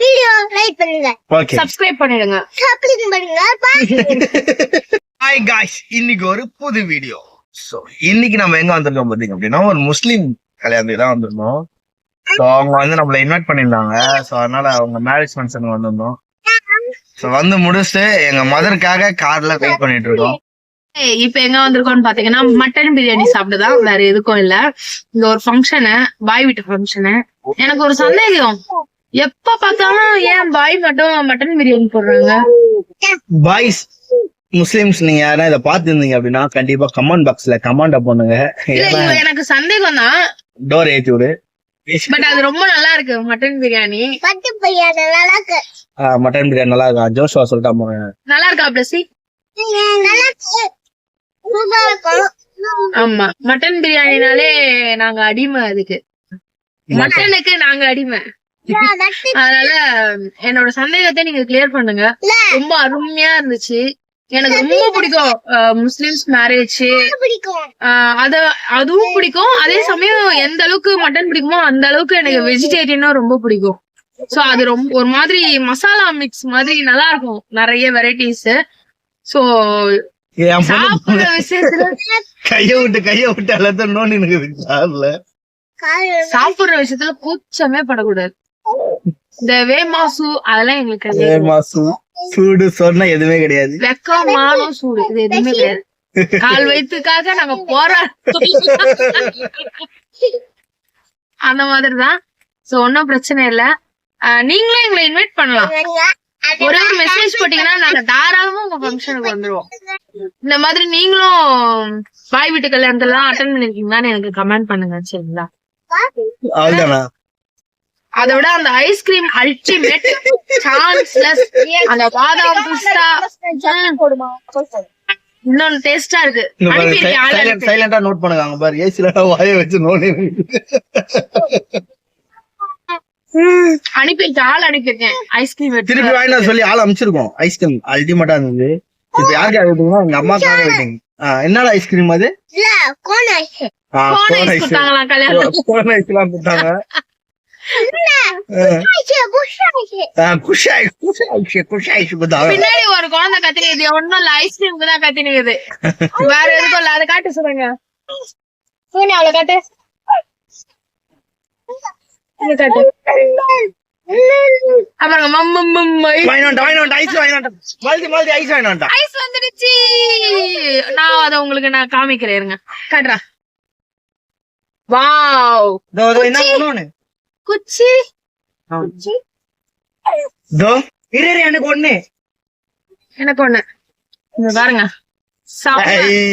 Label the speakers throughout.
Speaker 1: Video like பண்ணுங்க,
Speaker 2: okay
Speaker 3: subscribe பண்ணிடுங்க.
Speaker 1: Subscribe பண்ணுங்க.
Speaker 2: ஹாய் காய்ஸ், இன்னைக்கு ஒரு புது வீடியோ. சோ இன்னைக்கு நம்ம எங்க வந்திருக்கோம் பாத்தீங்க அப்படின்னா ஒரு முஸ்லீம் கல்யாணத்துக்கு தான் வந்திருந்தோம். சோ அவங்க வந்து நம்மள இன்வைட் பண்ணிருந்தாங்க. சோ அதனால அவங்க மேரேஜ் ஃபங்க்ஷன் வந்திருந்தோம். சோ வந்து முடிச்சுட்டு எங்க மதருக்காக கார்ல வெயிட் பண்ணிட்டு இருக்கோம்.
Speaker 3: இப்ப எங்க வந்திருக்கோம்னு பாத்தீங்கன்னா மட்டன் பிரியாணி சாப்பிட்டுதான், வேற எதுக்கும் இல்ல. இங்க ஒரு ஃபங்க்ஷனு, பாய் வீட்டு ஃபங்க்ஷனு. எனக்கு ஒரு சந்தேகம், எப்ப பார்த்தாலும் ஏன் பாய் மட்டும் மட்டன் பிரியாணி போடுறாங்க?
Speaker 2: பாய்ஸ் முஸ்லிம்ஸ் நீங்க யாரா இதை பாத்துருந்தீங்க அப்படின்னா கண்டிப்பா கமெண்ட் பாக்ஸ்ல கமெண்ட் பண்ணுங்க.
Speaker 3: இல்ல, எனக்கு சந்தேகம் தான்.
Speaker 2: டோர் ஏத்தி விடு.
Speaker 3: பட் அது ரொம்ப நல்லா இருக்கு மட்டன் பிரியாணி.
Speaker 1: மட்டன் பிரியாணி நல்லா இருக்கு.
Speaker 2: மட்டன் பிரியாணி நல்லா இருக்கா? ஜோஷுவா சொல்லிட்டா போங்க.
Speaker 3: நல்லா இருக்கா பிளஸி?
Speaker 1: நல்லா இருக்கு. சூப்பரா இருக்கும்.
Speaker 3: ஆமா, மட்டன் பிரியாணினாலே நாங்க அடிமை. அதுக்கு மட்டனுக்கு நாங்க அடிமை. அதனால என்னோட சந்தேகத்தை நீங்க கிளியர் பண்ணுங்க. ரொம்ப அருமையா இருந்துச்சு. எனக்கு ரொம்ப பிடிக்கும் முஸ்லிம்ஸ் மேரேஜ்.
Speaker 1: பிடிக்கும்.
Speaker 3: அதுவும் பிடிக்கும். அதே சமயம் எந்த அளவுக்கு மட்டன் பிடிக்குமோ அந்த அளவுக்கு எனக்கு வெஜிடேரியனும் ரொம்ப பிடிக்கும். சோ அது ரொம்ப ஒரு மாதிரி மசாலா மிக்ஸ் மாதிரி நல்லா இருக்கும், நிறைய வெரைட்டிஸ். சோ சாப்பிடுற விஷயத்துல
Speaker 2: கைய விட்டு எல்லாத்தையும் நோண்டி
Speaker 3: சாப்பிடுற விஷயத்துல கூச்சமே படக்கூடாது. இந்த வேமாசு அதெல்லாம் எங்களுக்கு கிடையாது.
Speaker 2: சூடு சொன்னா எதுவுமே கிடையாது.
Speaker 3: வெக்கம், மானம், சூடு இது எதுவுமே கிடையாது. கால் வயிற்றுக்காக நாங்க போராட்டம் அந்த மாதிரிதான். சோ ஒன்னும் பிரச்சனை இல்ல. நீங்களும் எங்களை இன்வைட் பண்ணலாம். ஒரே ஒரு மெசேஜ் போட்டீங்கன்னா நாங்க தாராளமா உங்க ஃபங்க்ஷனுக்கு வந்துருவோம். இந்த மாதிரி நீங்களும் பாய் வீட்டு கல்யாணத்துல அட்டன் பண்ணிருக்கீங்களான்னு எனக்கு கமெண்ட் பண்ணுங்க, சரிங்களா?
Speaker 2: அவ்வளவுதானா?
Speaker 3: அதை விட அந்த ஐஸ்கிரீம் அல்டிமேட், சான்ஸ்லெஸ். அந்த பாதாம் பிஸ்தா இன்னொன்னு டேஸ்டா இருக்கு.
Speaker 2: சைலண்டா நோட் பண்ணுங்க பாரு. ஏசில வாய வச்சு நோண்டி
Speaker 3: அனுப்பியிருக்கேன். ஐஸ்கிரீம்
Speaker 2: திருப்பி வாங்கினா சொல்லி ஆள் அமைச்சிருக்கோம். ஐஸ்கிரீம் அல்டிமேட்டா இருந்தது. இப்ப யாருக்கு வெயிட்டிங்? எங்க அம்மாக்காக வெயிட்டிங். என்னடா ஐஸ்கிரீம் அது?
Speaker 1: Cone ice.
Speaker 2: கோன் ஐஸ் எல்லாம் கொடுத்தாங்க.
Speaker 3: பின்னாடி ஒரு குழந்தை கத்தினிக்குது. ஒன்னும் இல்ல, ஐஸ்கிரீமுக்கு தான் கத்தினிக்குது, வேற எதுக்கும் இல்ல. அதை காட்டு சொல்லுங்க. அவளை காட்டு. ஐஸ் வந்துடுச்சு. நான் அத உங்களுக்கு நான் காமிக்கிறேன், இருங்க, காட்டுறா. வாவ், குச்சி. எனக்கு ஒண்ணு இங்க பாருங்க.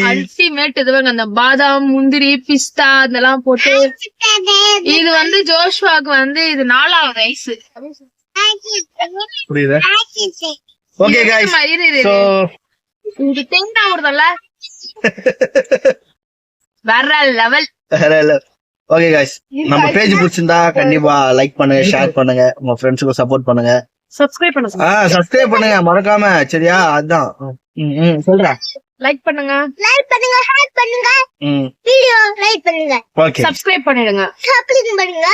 Speaker 3: அல்டிமேட். இது பாருங்க, அந்த பாதாம், முந்திரி, பிஸ்தா இதெல்லாம் போட்டு. இது வந்து ஜோஷ்வாக்கு வந்து இது 4வது ஐஸ்.
Speaker 2: புரியுதா? ஓகே गाइस, சோ
Speaker 3: இது தேங்காய் ஊறுதல்ல வேற லெவல்.
Speaker 2: ஓகே गाइस, நம்ம பேஜ் பிடிச்சிருந்தா கண்டிப்பா லைக் பண்ணுங்க, ஷேர் பண்ணுங்க, உங்க ஃப்ரெண்ட்ஸ்க்கு சப்போர்ட் பண்ணுங்க,
Speaker 3: சப்ஸ்கிரைப் பண்ணுங்க.
Speaker 2: சப்ஸ்கிரைப் பண்ணுங்க மறக்காம, சரியா? அதான் சொல்றேன்.
Speaker 3: லைக் பண்ணுங்க,
Speaker 1: ஷேர் பண்ணுங்க, வீடியோ லைக் பண்ணுங்க,
Speaker 2: ஓகே
Speaker 3: சப்ஸ்கிரைப் பண்ணிடுங்க.
Speaker 1: சப்ஸ்கிரைப் பண்ணுங்க.